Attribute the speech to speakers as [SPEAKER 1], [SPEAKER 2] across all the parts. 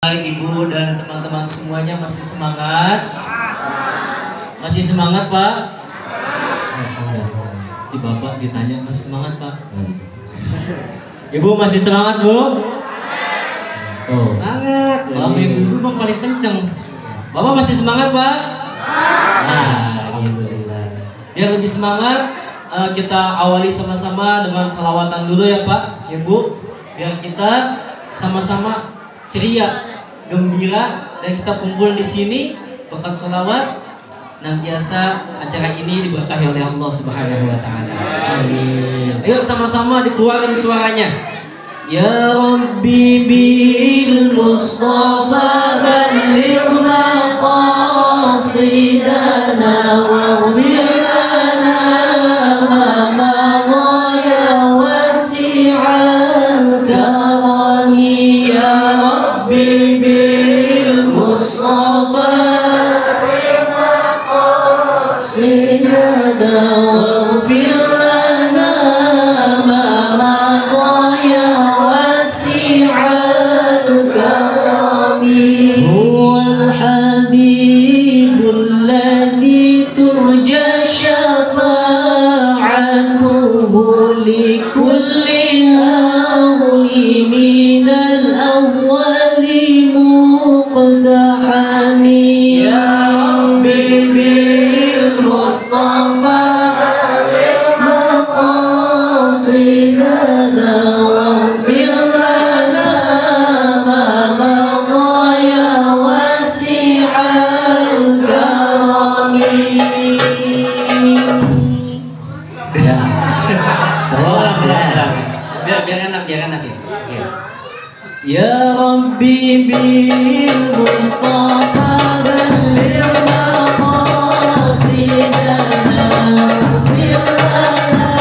[SPEAKER 1] Ibu dan teman-teman semuanya masih semangat? Masih semangat Pak? Si Bapak ditanya masih semangat Pak? Ibu masih semangat Bu? Oh,
[SPEAKER 2] Semangat.
[SPEAKER 1] Ibu bang paling kenceng. Bapak masih semangat Pak? Nah gitu. Biar lebih semangat, kita awali sama-sama dengan salawatan dulu ya Pak, Ibu. Biar kita sama-sama ceria, gembira, dan kita kumpul di sini berkat sholawat senantiasa acara ini diberkahi oleh Allah Subhanahu wa taala. Amin. Ayo sama-sama dikeluarin suaranya. Ya Rabbi bil Mustafa balligh maqasidana wa lana ma ya wasi'al karami ya Rabbi bil Mustafa maqasidana wa lana ma ya wasi'al karami huwal habibul ladzi turja syafa'atuhu likulli hawli minal awwali muqtahami ya Rabbi bil Mustafa maqasidana waghfir lana ma madha ya wasi'al karami. Ya. Biar enak ya. Ya Rabbi bil Mustafa balligh maqasidana waghfir lana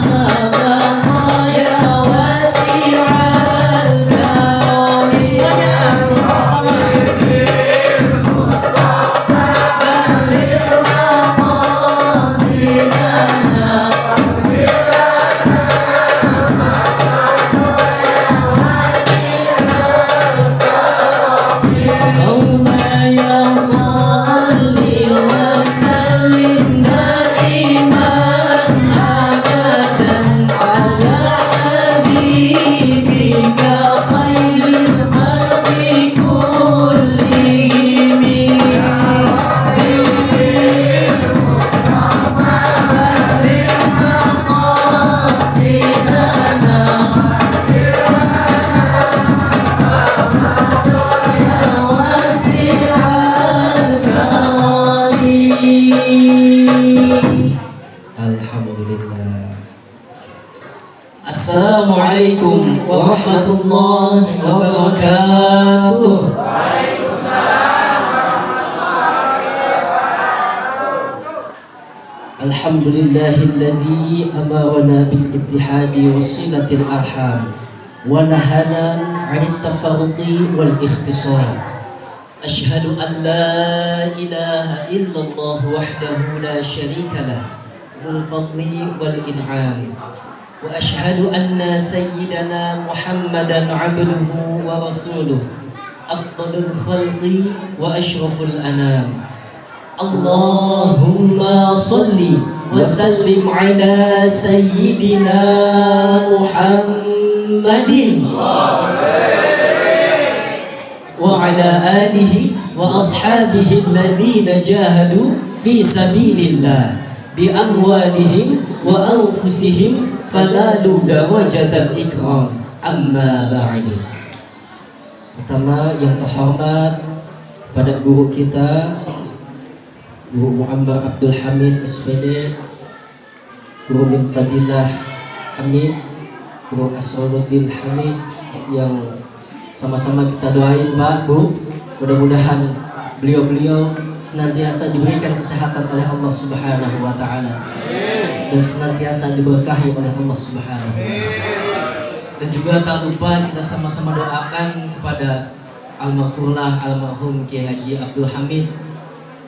[SPEAKER 1] ma baqa ya wasi'al karami. Semuanya sama. Balligh maqasidana مولاي صل وسلم دائما أبدا على حبيبك خير الخلق كلهم يا حبيبي المصطفى بلغ مقاصدنا Alhamdulillah. Assalamualaikum warahmatullahi wabarakatuh. Alhamdulillahilladzi amarna bil ittihadi wa silatil arham wa nahana 'anit tafarruqi wal ikhtisar. Ashhadu an la ilaha illallah wahdahu la syarika lah dzul fadli wal in'am wa ashhadu anna sayyidana Muhammadan 'abduhu wa rasuluh afdalul khalqi wa asyraful anam. Allahumma salli wa sallim ala sayyidina Muhammadin wa ala alihi wa ashabihi alladhina jahadu fi sabilillah bi amwalihim wa anfusihim fanalu darajatal ikram amma ba'du. Pertama yang terhormat kepada guru kita Guru Muammar Abdul Hamid SPD, Guru bin Fadilah Hamid, Guru Asroduddin Hamid, yang sama-sama kita doain Pak, Bu, mudah-mudahan beliau-beliau senantiasa diberikan kesehatan oleh Allah Subhanahu wa taala dan senantiasa diberkahi oleh Allah Subhanahu wa taala. Dan juga tak lupa kita sama-sama doakan kepada almarhumlah almarhum Kiai Haji Abdul Hamid,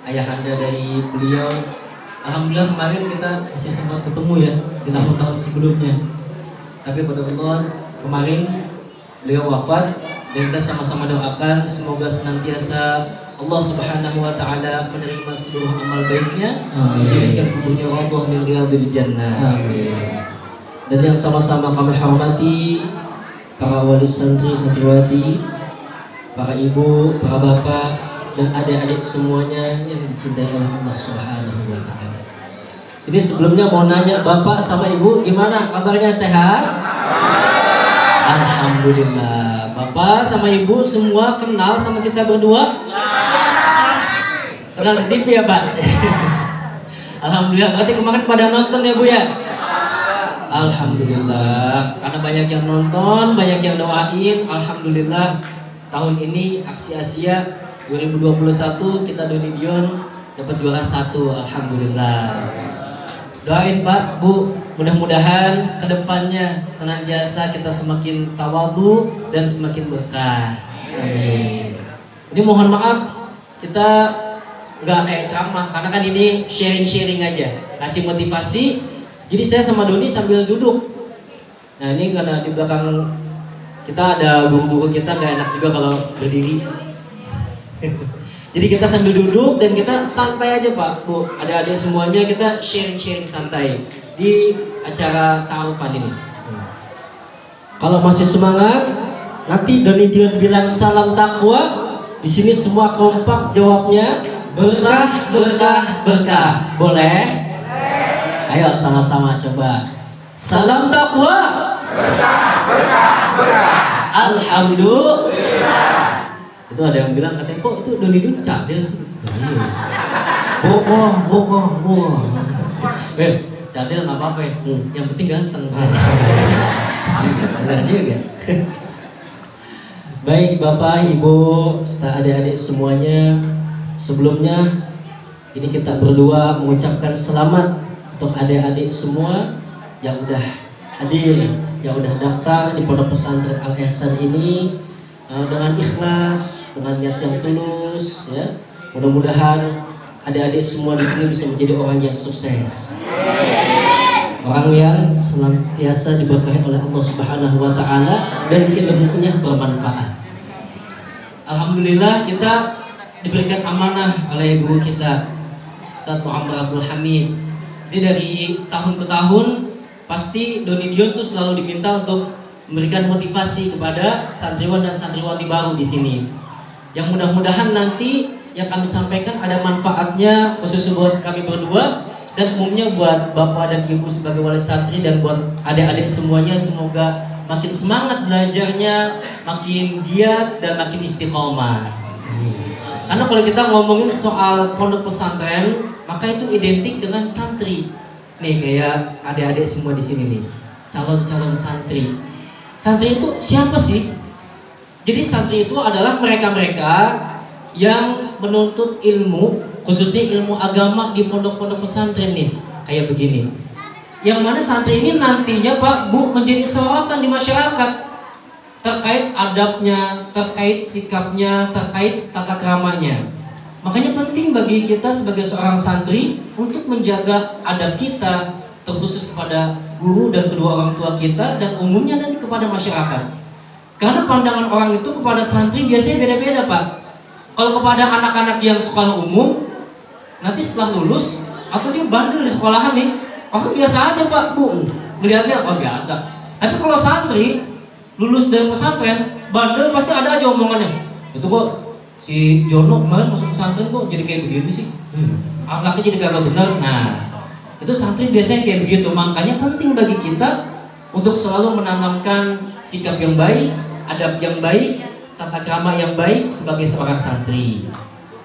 [SPEAKER 1] ayahanda dari beliau. Alhamdulillah kemarin kita masih sempat ketemu ya di tahun-tahun sebelumnya. Tapi pada Allah kemarin beliau wafat Dan kita sama-sama doakan semoga senantiasa Allah Subhanahu wa taala menerima seluruh amal baiknya, menjadikan kuburnya Allah min riyadil jannah. Amin. Dan yang sama-sama kami hormati para wali santri santriwati, para ibu, para bapak dan adik-adik semuanya yang dicintai oleh Allah Subhanahu wa taala. Ini sebelumnya mau nanya Bapak sama Ibu gimana kabarnya, sehat? Alhamdulillah. Bapak sama Ibu semua kenal sama kita berdua? Kenal di TV ya Pak? Alhamdulillah. Berarti kemarin pada nonton ya Bu ya? Alhamdulillah. Karena banyak yang nonton, banyak yang doain. Alhamdulillah. Tahun ini Aksi Asia 2021 kita Donidion dapat juara 1. Alhamdulillah. Doain Pak, Bu, mudah-mudahan kedepannya senantiasa kita semakin tawadu dan semakin berkah. Amin. Ini mohon maaf kita nggak kayak ceramah karena kan ini sharing-sharing aja, kasih motivasi. Jadi saya sama Doni sambil duduk. Nah ini karena di belakang kita ada guru-guru kita, nggak enak juga kalau berdiri. Jadi kita sambil duduk dan kita santai aja Pak, Bu, adik-adik semuanya kita sharing-sharing santai di acara ta'arufan ini. Kalau masih semangat, nanti Doni Dion bilang salam takwa. Di sini semua kompak jawabnya berkah, berkah, berkah. Boleh? Ayo sama-sama coba. Salam takwa. Berkah, berkah, berkah. Alhamdulillah. Itu ada yang bilang katanya kok itu Doni Dion cadel sih. Bohong. Cadel nggak apa-apa ya. Yang penting ganteng. Benar juga. Baik Bapak, Ibu, serta adik-adik semuanya. Sebelumnya ini kita berdua mengucapkan selamat untuk adik-adik semua yang udah hadir, yang udah daftar di Pondok Pesantren Al Ihsan ini. Dengan ikhlas, dengan niat yang tulus, ya. Mudah-mudahan adik-adik semua di sini bisa menjadi orang yang sukses, orang yang senantiasa diberkahi oleh Allah Subhanahu wa taala dan ilmunya bermanfaat. Alhamdulillah kita diberikan amanah oleh guru kita Ustaz Muhammad Abdul Hamid. Jadi dari tahun ke tahun pasti Doni Dion tuh selalu diminta untuk memberikan motivasi kepada santriwan dan santriwati baru di sini. Yang mudah-mudahan nanti yang kami sampaikan ada manfaatnya khusus buat kami berdua dan umumnya buat Bapak dan Ibu sebagai wali santri dan buat adik-adik semuanya. Semoga makin semangat belajarnya, makin giat dan makin istiqomah. Karena kalau kita ngomongin soal pondok pesantren, maka itu identik dengan santri. Nih kayak adik-adik semua di sini nih, calon-calon santri. Santri itu siapa sih? Jadi santri itu adalah mereka-mereka yang menuntut ilmu, khususnya ilmu agama di pondok-pondok pesantren nih, kayak begini. Yang mana santri ini nantinya Pak, Bu, menjadi sorotan di masyarakat terkait adabnya, terkait sikapnya, terkait tata keramanya. Makanya penting bagi kita sebagai seorang santri untuk menjaga adab kita, terkhusus kepada guru dan kedua orang tua kita dan umumnya nanti kepada masyarakat. Karena pandangan orang itu kepada santri biasanya beda-beda Pak. Kalau kepada anak-anak yang sekolah umum, nanti setelah lulus atau dia bandel di sekolahan nih, orang biasa aja Pak, Bu, melihatnya oh biasa. Tapi kalau santri lulus dari pesantren, bandel pasti ada aja omongannya. Itu kok si Jono kemarin masuk pesantren kok jadi kayak begitu sih, akhlaknya jadi kagak benar. Nah itu santri biasanya kayak begitu. Makanya penting bagi kita untuk selalu menanamkan sikap yang baik, adab yang baik, tata krama yang baik sebagai seorang santri.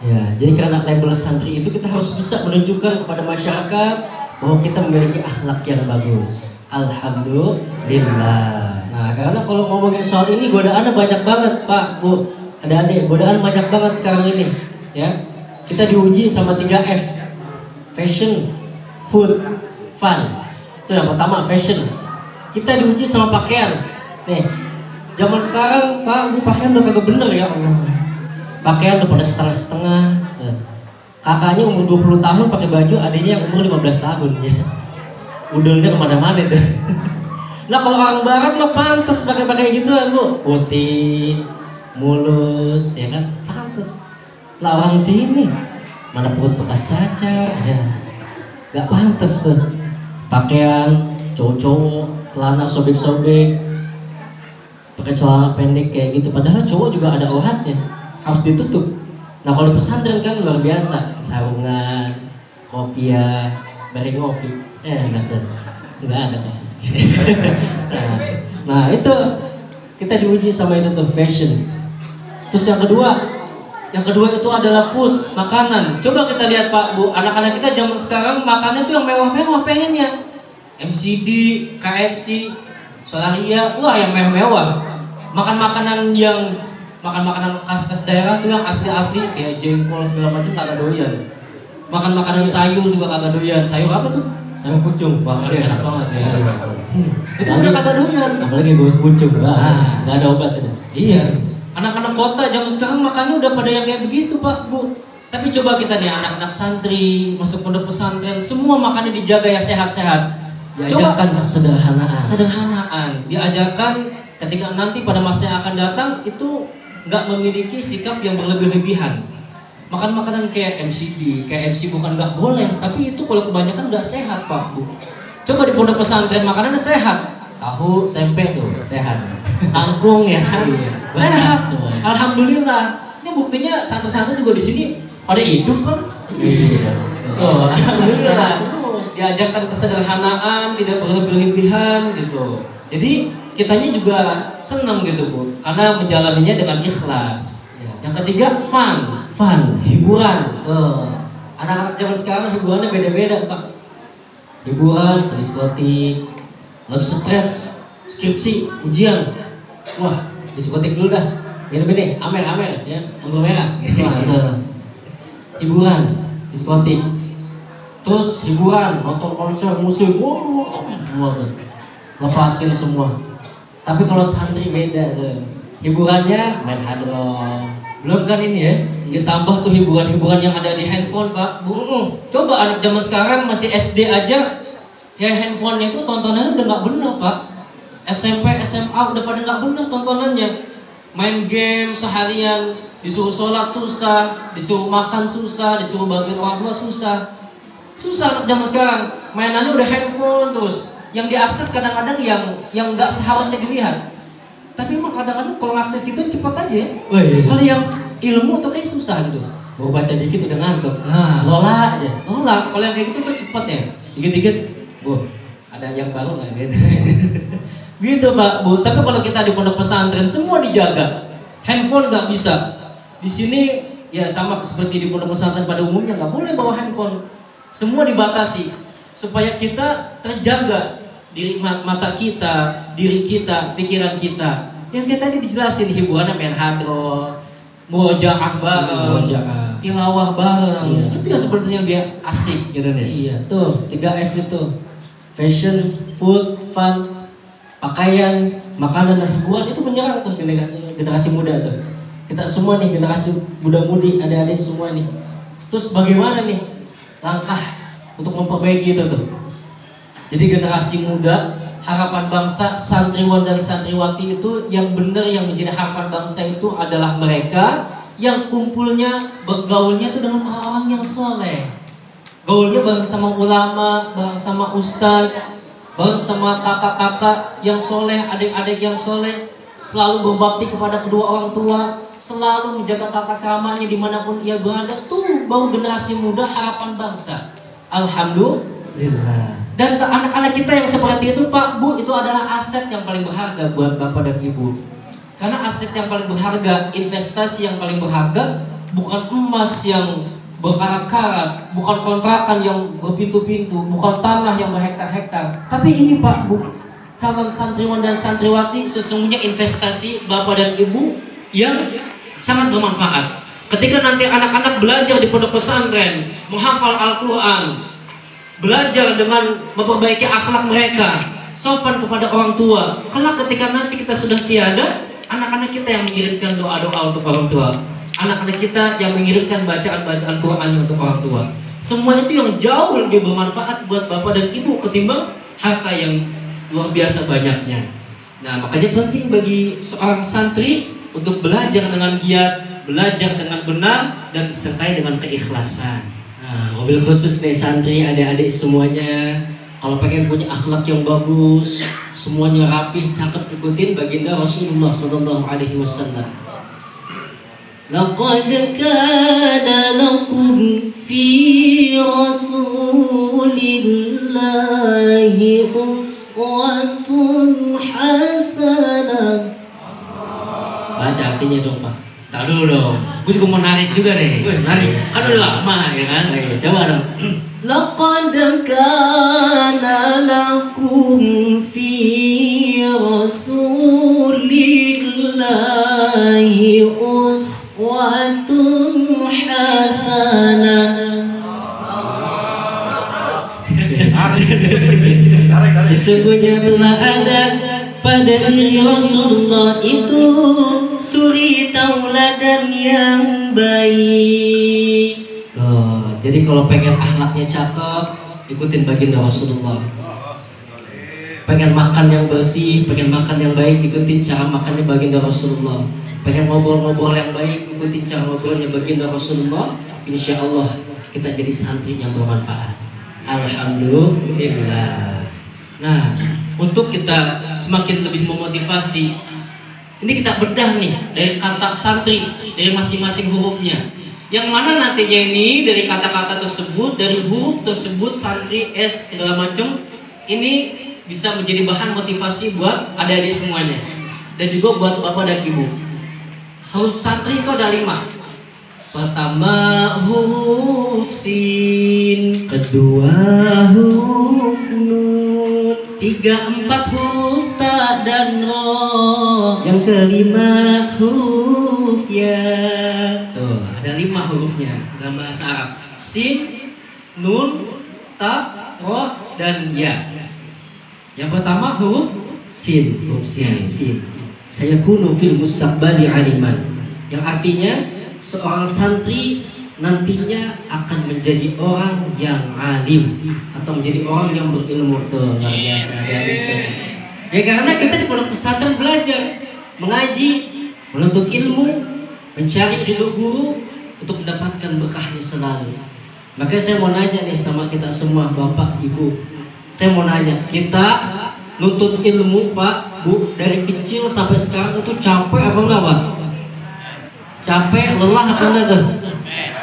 [SPEAKER 1] Ya, jadi karena label santri itu kita harus bisa menunjukkan kepada masyarakat bahwa kita memiliki akhlak yang bagus. Alhamdulillah. Nah, karena kalau ngomongin soal ini godaannya banyak banget, Pak, Bu, adik-adik, godaan banyak banget sekarang ini. Ya, kita diuji sama 3F, fashion, food, fun. Itu yang pertama, fashion. Kita diuji sama pakaian. Nih, zaman sekarang Pak, Bu, pakaian udah kagak bener ya Allah. Pakaian udah pada setengah-setengah. Kakaknya umur 20 tahun pakai baju, adiknya yang umur 15 tahun ya. Udulnya kemana-mana tuh. Nah kalau orang barat mah pantas pakai gitu Bu. Putih, mulus, ya kan, pantas. Lah orang sini mana perut bekas cacar, ya nggak pantas tuh. Pakaian cowok-cowok, celana sobek-sobek, pakai celana pendek kayak gitu. Padahal cowok juga ada auratnya, harus ditutup. Nah kalau di pesantren kan luar biasa, sarungan, kopiah, bareng ngopi, nggak ada kan. nah itu kita diuji sama itu tuh, fashion. Terus yang kedua itu adalah food, makanan. Coba kita lihat Pak Bu, anak-anak kita zaman sekarang makannya tuh yang mewah-mewah pengennya. MCD, KFC, Solaria, wah yang mewah-mewah. Makan makanan khas-khas daerah tuh yang asli-asli kayak jengkol segala macam kagak doyan. Makan makanan sayur juga kagak doyan. Sayur apa tuh? Sayur pucung. Wah, enak banget ya. Itu udah kagak doyan. Apalagi gue pucung. Wah, enggak ada obat itu. Iya. Anak-anak kota zaman sekarang makannya udah pada yang kayak begitu, Pak, Bu. Tapi coba kita nih anak-anak santri masuk pondok pesantren, semua makannya dijaga ya sehat-sehat. Diajarkan kesederhanaan. Diajarkan ketika nanti pada masa yang akan datang itu nggak memiliki sikap yang berlebih-lebihan. Makan makanan kayak MCD, KFC bukan nggak boleh, tapi itu kalau kebanyakan nggak sehat Pak Bu. Coba di pondok pesantren makanannya sehat, tahu tempe tuh sehat, kangkung ya kan, sehat semua. Alhamdulillah. Ini buktinya santri-santri juga di sini pada hidup kan. Iya. Oh, alhamdulillah. Diajarkan kesederhanaan, tidak berlebihan gitu. Jadi kitanya juga senang gitu Bu, karena menjalaninya dengan ikhlas. Yang ketiga fun, hiburan. Anak-anak zaman sekarang hiburannya beda-beda Pak. Hiburan, diskotik, lagi stres, skripsi, ujian. Wah, diskotik dulu dah. Gini, amer, ya, anggur merah. Wah, hiburan, diskotik. Terus hiburan, nonton konser, musik, semua tuh. Lepasin semua. Tapi kalau santri beda tuh. Hiburannya main hadroh. Belum kan ini ya, ditambah tuh hiburan-hiburan yang ada di handphone Pak. Coba anak zaman sekarang masih SD aja, ya handphonenya itu tontonannya udah nggak bener Pak. SMP, SMA udah pada nggak bener tontonannya. Main game seharian, disuruh sholat susah, disuruh makan susah, disuruh bantuin orang tua susah. Susah anak zaman sekarang, mainannya udah handphone terus. Yang diakses kadang-kadang yang nggak seharusnya dilihat. Tapi emang kadang-kadang kalau akses gitu cepet aja ya. Oh, iya. Kalau yang ilmu tuh kayak susah gitu. Mau baca dikit udah ngantuk. Nah, lola aja. Lola, kalau yang kayak gitu tuh cepet ya. Dikit-dikit, Bu, ada yang baru nggak gitu. Gitu Pak, Bu. Tapi kalau kita di pondok pesantren semua dijaga. Handphone nggak bisa. Di sini ya sama seperti di pondok pesantren pada umumnya nggak boleh bawa handphone. Semua dibatasi supaya kita terjaga diri mata kita, diri kita, pikiran kita. Yang kayak tadi dijelasin hiburannya main hadroh, mujaah bareng, tilawah bareng. Iya. Itu ya sebenarnya dia asik gitu nih. Iya, tuh 3F itu. Fashion, food, fun, pakaian, makanan dan hiburan itu menyerang tuh generasi muda tuh. Kita semua nih generasi muda-mudi, adik-adik semua nih. Terus bagaimana nih langkah untuk memperbaiki itu tuh? Jadi generasi muda, harapan bangsa, santriwan dan santriwati itu yang benar yang menjadi harapan bangsa itu adalah mereka yang kumpulnya, bergaulnya itu dengan orang-orang yang soleh. Gaulnya bareng sama ulama, bareng sama ustadz, bareng sama kakak-kakak yang soleh, adik-adik yang soleh, selalu berbakti kepada kedua orang tua, selalu menjaga tata keramanya dimanapun ia berada. Tuh baru generasi muda harapan bangsa. Alhamdulillah. Dan anak-anak kita yang seperti itu Pak Bu, itu adalah aset yang paling berharga buat Bapak dan Ibu. Karena aset yang paling berharga, investasi yang paling berharga, bukan emas yang berkarat-karat, bukan kontrakan yang berpintu-pintu, bukan tanah yang berhektar-hektar. Tapi ini Pak Bu, calon santriwan dan santriwati sesungguhnya investasi Bapak dan Ibu yang sangat bermanfaat. Ketika nanti anak-anak belajar di pondok pesantren, menghafal Al-Quran, belajar dengan memperbaiki akhlak mereka, sopan kepada orang tua. Kelak ketika nanti kita sudah tiada, anak-anak kita yang mengirimkan doa-doa untuk orang tua. Anak-anak kita yang mengirimkan bacaan-bacaan Qur'annya untuk orang tua. Semua itu yang jauh lebih bermanfaat buat Bapak dan Ibu ketimbang harta yang luar biasa banyaknya. Nah, makanya penting bagi seorang santri untuk belajar dengan giat, belajar dengan benar, dan disertai dengan keikhlasan. Nah, mobil khusus nih santri, adik-adik semuanya. Kalau pengen punya akhlak yang bagus, semuanya rapih, cakep, ikutin baginda Rasulullah Sallallahu Alaihi Wasallam. Laqad kana lakum fi Rasulillahi uswatun hasanah. Baca artinya dong Pak. Tahu dulu dong. Gue juga mau narik juga nih. Narik. Kan udah lama ya kan. Coba dong. Laqad kana lakum fi Rasulillahi uswatun hasanah. Sesungguhnya telah ada pada diri Rasulullah itu suri tauladan yang baik. Jadi kalau pengen akhlaknya cakep, ikutin baginda Rasulullah. Pengen makan yang bersih, pengen makan yang baik, ikutin cara makannya baginda Rasulullah. Pengen ngobrol-ngobrol yang baik, ikutin cara ngobrolnya baginda Rasulullah. Insya Allah kita jadi santri yang bermanfaat. Alhamdulillah. Nah, untuk kita semakin lebih memotivasi, ini kita bedah nih dari kata santri, dari masing-masing hurufnya. Yang mana nantinya ini dari kata-kata tersebut, dari huruf tersebut, santri, S, segala macam, ini bisa menjadi bahan motivasi buat adik-adik semuanya. Dan juga buat bapak dan ibu. Huruf santri itu ada 5. Pertama huruf sin, kedua huruf nun, 3, 4 huruf ta dan ro, yang kelima huruf ya. Tuh, ada 5 hurufnya dalam bahasa Arab. Sin, nun, ta, ro, dan ya. Yang pertama huruf sin, sin. Saya kunu fil mustaqbali aliman, yang artinya seorang santri nantinya akan menjadi orang yang alim atau menjadi orang yang berilmu. Tuh, luar biasa ya, karena kita di pondok pesantren belajar mengaji, menuntut ilmu, mencari ridho guru untuk mendapatkan berkahnya selalu. Makanya saya mau nanya nih sama kita semua, bapak, ibu, saya mau nanya, kita nuntut ilmu Pak, Bu, dari kecil sampai sekarang itu capek apa enggak Pak? Capek, lelah apa enggak tuh?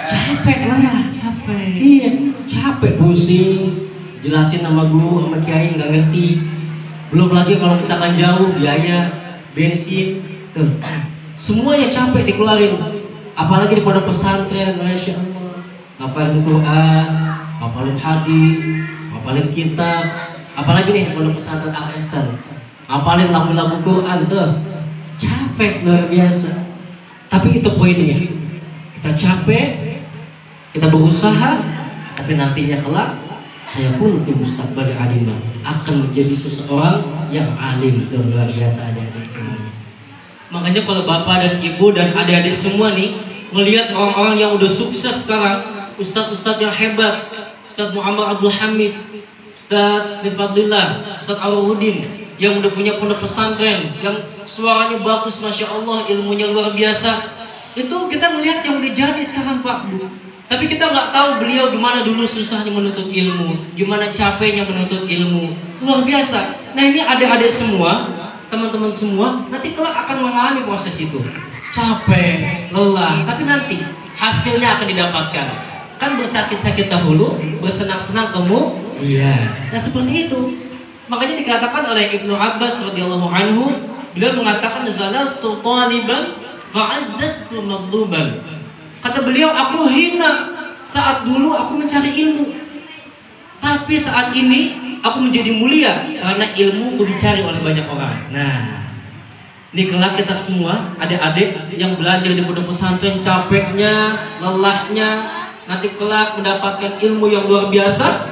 [SPEAKER 1] Capek, lelah, capek. Iya, capek, pusing, jelasin sama guru, sama kiai nggak ngerti. Belum lagi kalau misalkan jauh, biaya, bensin, tuh. Semuanya capek dikeluarin. Apalagi di pondok pesantren, Masya Allah. Hafalin Quran, hafalin hadis, hafalin kitab. Apalagi nih di pondok pesantren Al-Ihsan, hafalin lagu-lagu Quran tuh. Capek luar biasa. Tapi itu poinnya. Kita capek, kita berusaha, tapi nantinya kelak saya pun fil mustaqbal alimah, akan menjadi seseorang yang alim. Itu luar biasa adik-adik semuanya. Makanya kalau bapak dan ibu dan adik-adik semua nih melihat orang-orang yang udah sukses sekarang, ustadz-ustadz yang hebat, Ustadz Muhammad Abdul Hamid, Ustadz Nifadlillah, Ustadz Awudin, yang udah punya pondok pesantren, yang suaranya bagus, Masya Allah, ilmunya luar biasa. Itu kita melihat yang udah jadi sekarang Pak, Bu. Tapi kita nggak tahu beliau gimana dulu susahnya menuntut ilmu, gimana capeknya menuntut ilmu, luar biasa. Nah ini adik-adik semua, teman-teman semua, nanti kelak akan mengalami proses itu. Capek, lelah, tapi nanti hasilnya akan didapatkan. Kan bersakit-sakit dahulu, bersenang-senang kemudian. Nah seperti itu. Makanya dikatakan oleh Ibnu Abbas radhiyallahu anhu, beliau mengatakan zalaltu taliban fa'azzaztu madluban. Kata beliau, aku hina saat dulu aku mencari ilmu, tapi saat ini aku menjadi mulia karena ilmuku dicari oleh banyak orang. Nah, ini kelak kita semua adik-adik yang belajar di pondok pesantren, capeknya, lelahnya, nanti kelak mendapatkan ilmu yang luar biasa.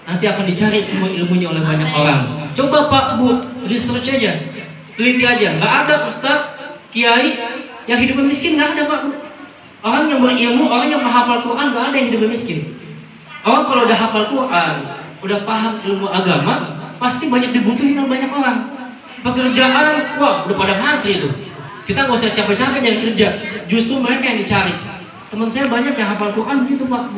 [SPEAKER 1] Nanti akan dicari semua ilmunya oleh banyak orang. Coba Pak, Bu, research aja, teliti aja. Nggak ada ustadz, kiai yang hidupnya miskin, nggak ada Pak, Bu. Orang yang berilmu, orang yang menghafal Quran, nggak ada yang hidupnya miskin. Orang kalau udah hafal Quran, udah paham ilmu agama, pasti banyak dibutuhin oleh banyak orang. Pekerjaan, wah, udah pada ngantri tuh.
[SPEAKER 2] Kita nggak usah capek-capek nyari kerja, justru mereka yang dicari. Teman saya banyak yang hafal Quran begitu Pak,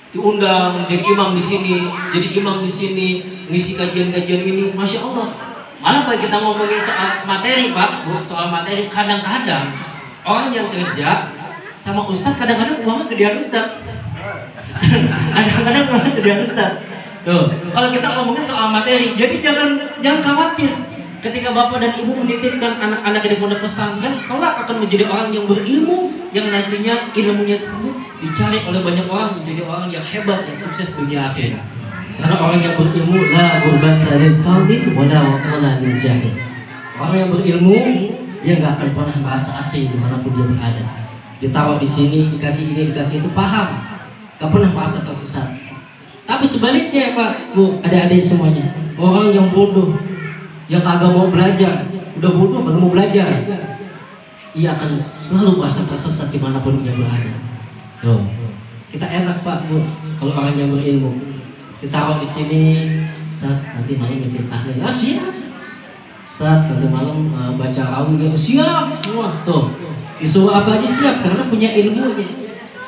[SPEAKER 2] diundang jadi imam di sini, jadi imam di sini, ngisi kajian-kajian ini, masya Allah. Malah kalau kita ngomongin soal materi Pak, Bu, soal materi kadang-kadang orang yang kerja sama ustadz kadang-kadang uangnya gedean ustadz. Kadang-kadang uangnya gedean ustadz. Tuh, kalau kita ngomongin soal materi, jadi jangan khawatir. Ketika bapak dan ibu menitipkan anak-anak di pondok pesantren, kelak akan menjadi orang yang berilmu, yang nantinya ilmunya tersebut dicari oleh banyak orang, menjadi orang yang hebat, yang sukses dunia akhirat. Karena orang yang berilmu la gurbata lil fadil wala watana lil jahil. Orang yang berilmu dia nggak akan pernah merasa asing dimanapun dia berada. Ditaruh di sini, dikasih ini, dikasih itu, paham, nggak pernah merasa tersesat. Tapi sebaliknya Pak, Bu, adik-adik semuanya, orang yang bodoh, yang kagak mau belajar, udah bodoh kagak mau belajar, ia akan selalu merasa tersesat dimanapun dia berada. Tuh, kita enak Pak, Bu, kalau orang yang berilmu ditaruh di sini, Ustaz nanti malam bikin tahlil, ya siap. Ustaz nanti malam baca rawih, ya siap semua. Tuh, disuruh apa aja siap karena punya ilmunya,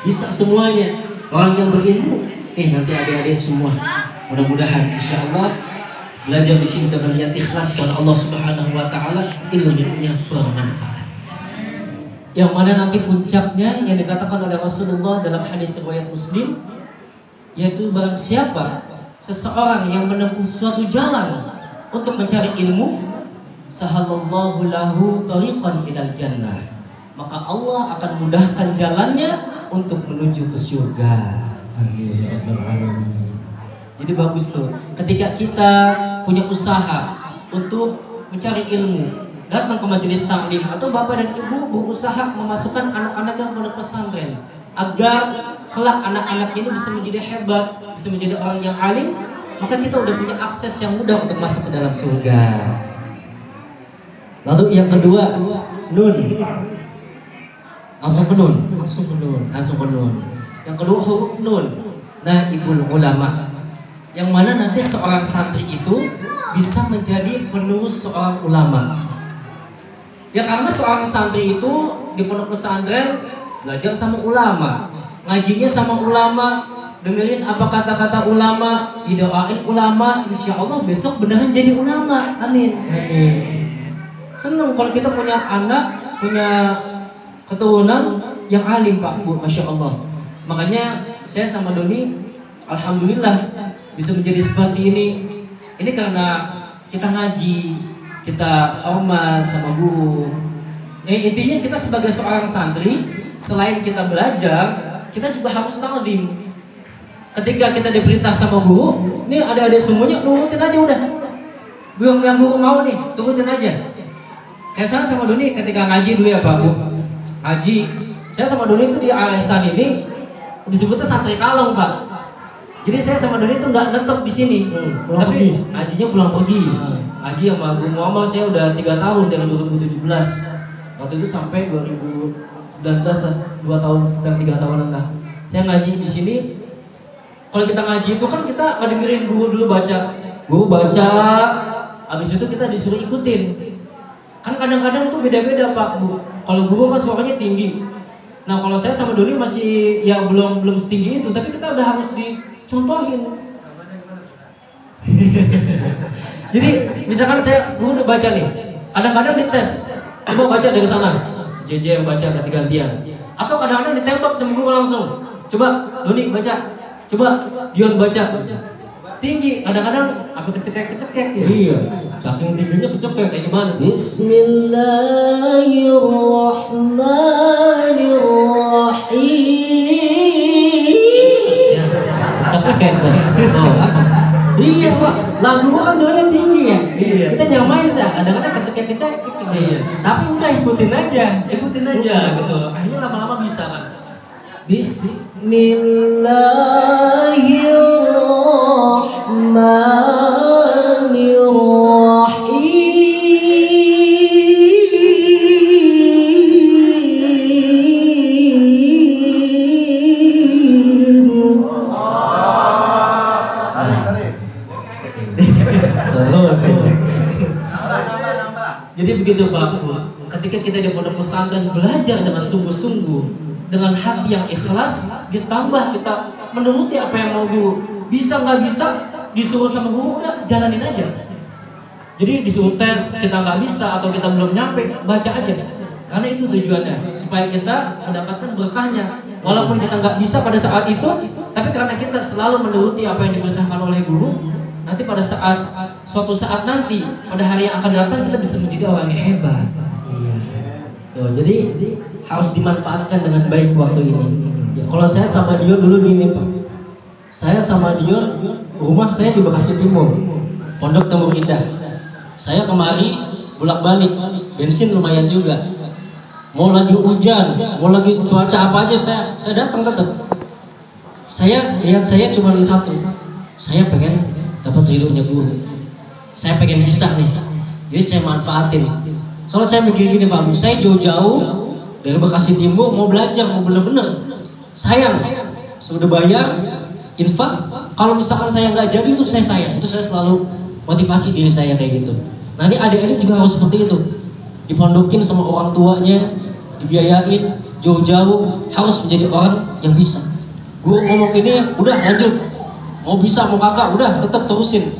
[SPEAKER 2] bisa semuanya. Orang yang berilmu, nanti adik-adik semua, mudah-mudahan insya Allah belajar di sini dengan niat ikhlas karena Allah Subhanahu wa taala, ilmunya bermanfaat. Yang mana nanti puncaknya yang dikatakan oleh Rasulullah dalam hadis riwayat Muslim, yaitu barang siapa seseorang yang menempuh suatu jalan untuk mencari ilmu, sahalallahu lahu tariqan ilal jannah, maka Allah akan mudahkan jalannya untuk menuju ke surga. Amin ya rabbal alamin. Jadi bagus tuh, ketika kita punya usaha untuk mencari ilmu, datang ke majelis taklim, atau bapak dan ibu berusaha memasukkan anak-anak yang pondok pesantren agar kelak anak-anak ini bisa menjadi hebat, bisa menjadi orang yang alim, maka kita udah punya akses yang mudah untuk masuk ke dalam surga. Lalu yang kedua, nun. Langsung ke nun. Yang kedua huruf nun, naibul ulama, yang mana nanti seorang santri itu bisa menjadi penerus seorang ulama. Ya karena seorang santri itu di pondok pesantren belajar sama ulama, ngajinya sama ulama, dengerin apa kata-kata ulama, didoain ulama, insya Allah besok beneran jadi ulama. Amin. Amin. Senang kalau kita punya anak, punya keturunan yang alim Pak, Bu, masya Allah. Makanya saya sama Doni, alhamdulillah bisa menjadi seperti ini. Ini karena kita ngaji, kita hormat sama guru. Intinya kita sebagai seorang santri, selain kita belajar, kita juga harus ta'zim. Ketika kita diperintah sama guru, nih adik-adik semuanya nurutin aja udah. Belum yang guru mau nih, turutin aja. Kayak saya sama Doni ketika ngaji dulu ya Pak, Bu. Ngaji, saya sama Doni itu di Al-Ihsan ini disebutnya santri kalong Pak. Jadi saya sama Doni itu nggak netep di sini, tapi ngajinya pulang pergi. Ngaji sama Guru Muhammad saya udah 3 tahun dari 2017. Waktu itu sampai 2019 lah, 2 tahun, sekitar 3 tahunan lah. Saya ngaji di sini. Kalau kita ngaji itu kan kita ngedengerin guru dulu baca, habis itu kita disuruh ikutin. Kan kadang-kadang tuh beda-beda Pak, Bu. Kalau guru kan suaranya tinggi. Nah kalau saya sama Doni masih ya belum setinggi itu, tapi kita udah harus dicontohin. Jadi misalkan saya guru udah baca nih, kadang-kadang dites, coba baca dari sana, JJ yang baca ganti-gantian, atau kadang-kadang ditembak sama guru langsung, coba Doni baca, coba Dion baca, tinggi, kadang-kadang apa kecekek ya. Iya, saking tingginya kecekek kayak gimana? Bismillahirrahmanirrahim. Ya, kecekek tadi. Iya Pak, lagu kan soalnya tinggi ya. Iya. Kita nyamain sih, kadang-kadang kecekek. Iya. Tapi udah ikutin aja gitu. Akhirnya lama-lama bisa kan. Jadi begitu Pak, ketika ketika kita di pondok pesantren belajar dengan sungguh-sungguh, dengan hati yang ikhlas, ditambah kita menuruti apa yang mau guru. Bisa nggak bisa, disuruh sama guru udah jalanin aja. Jadi disuruh tes, kita nggak bisa atau kita belum nyampe, baca aja. Karena itu tujuannya, supaya kita mendapatkan berkahnya. Walaupun kita nggak bisa pada saat itu, tapi karena kita selalu menuruti apa yang diperintahkan oleh guru, nanti pada suatu saat nanti, pada hari yang akan datang kita bisa menjadi orang yang hebat. Tuh, jadi harus dimanfaatkan dengan baik waktu ini. Ya, kalau saya sama Dion dulu gini Pak, saya sama Dion rumah saya di Bekasi Timur, Pondok Temur Indah. Saya kemari bolak-balik, bensin lumayan juga. Mau lagi hujan, mau lagi cuaca apa aja saya datang tetap. Niat saya cuma satu, saya pengen dapat ridhonya guru. Saya pengen bisa nih, jadi saya manfaatin. Soalnya saya mikir gini Pak, saya jauh-jauh dari Bekasi Timur mau belajar, mau bener-bener. Sayang, sudah bayar, infak. Kalau misalkan saya nggak jadi itu saya selalu motivasi diri saya kayak gitu. Nanti adik-adik juga harus seperti itu, dipondokin sama orang tuanya, dibiayain jauh-jauh, harus menjadi orang yang bisa. Guru ngomong ini, udah lanjut. Mau bisa, mau kagak, udah tetap terusin.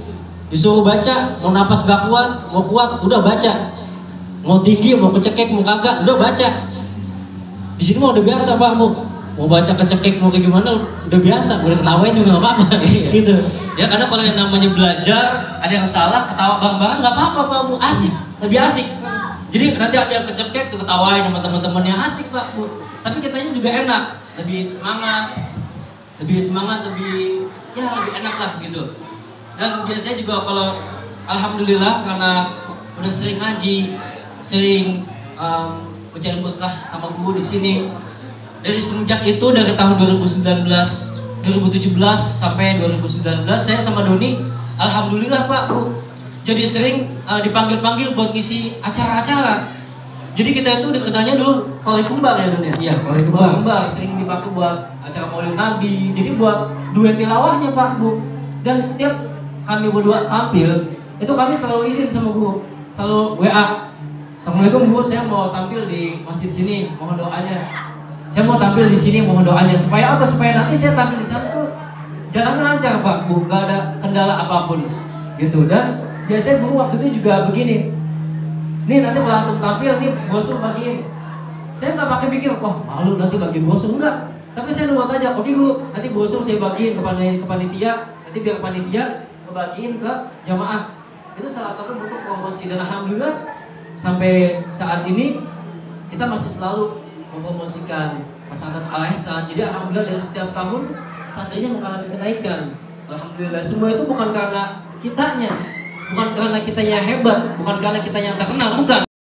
[SPEAKER 2] Disuruh baca, mau napas gak kuat, mau kuat, udah baca. Mau tinggi, mau kecekek, mau kagak, udah baca. Di sini mah udah biasa Pak, mau baca kecekek, mau kayak gimana, udah biasa, boleh ketawain juga gak apa-apa. Gitu. Ya karena kalau yang namanya belajar, ada yang salah, ketawa bareng-bareng gak apa-apa Pak, asik, lebih asik. Jadi nanti ada yang kecekek, ketawain sama teman-temannya, asik Pak, Bu. Tapi kitanya juga enak, lebih semangat, lebih enak lah gitu. Dan biasanya juga kalau alhamdulillah karena udah sering ngaji, sering mencari berkah sama guru di sini. Dari semenjak itu dari tahun 2017 sampai 2019 saya sama Doni alhamdulillah Pak, Bu. Jadi sering dipanggil-panggil buat ngisi acara-acara. Jadi kita itu dikenalnya dulu Koli Kembar ya Doni. Iya, Koli Kembar sering dipakai buat acara Maulid Nabi. Jadi buat duet tilawahnya Pak, Bu. Dan setiap kami berdua tampil, itu kami selalu izin sama guru, selalu WA. Assalamualaikum Bu, saya mau tampil di masjid sini, mohon doanya. Saya mau tampil di sini, mohon doanya. Supaya apa? Supaya nanti saya tampil di sana tuh jalannya lancar Pak, Bu, nggak ada kendala apapun, gitu. Dan biasanya guru waktu itu juga begini. Nih nanti kalau antum tampil, nih bosul bagiin. Saya nggak pakai mikir, wah malu nanti bagi bosul, enggak. Tapi saya nurut aja, oke guru, nanti bosul saya bagiin ke panitia, nanti biar panitia ngebagiin ke jamaah. Itu salah satu bentuk promosi dan alhamdulillah sampai saat ini kita masih selalu mempromosikan pesantren Al Ihsan. Jadi alhamdulillah dari setiap tahun santrinya mengalami kenaikan. Alhamdulillah semua itu bukan karena kitanya, bukan karena kitanya hebat, bukan karena kitanya terkenal, bukan.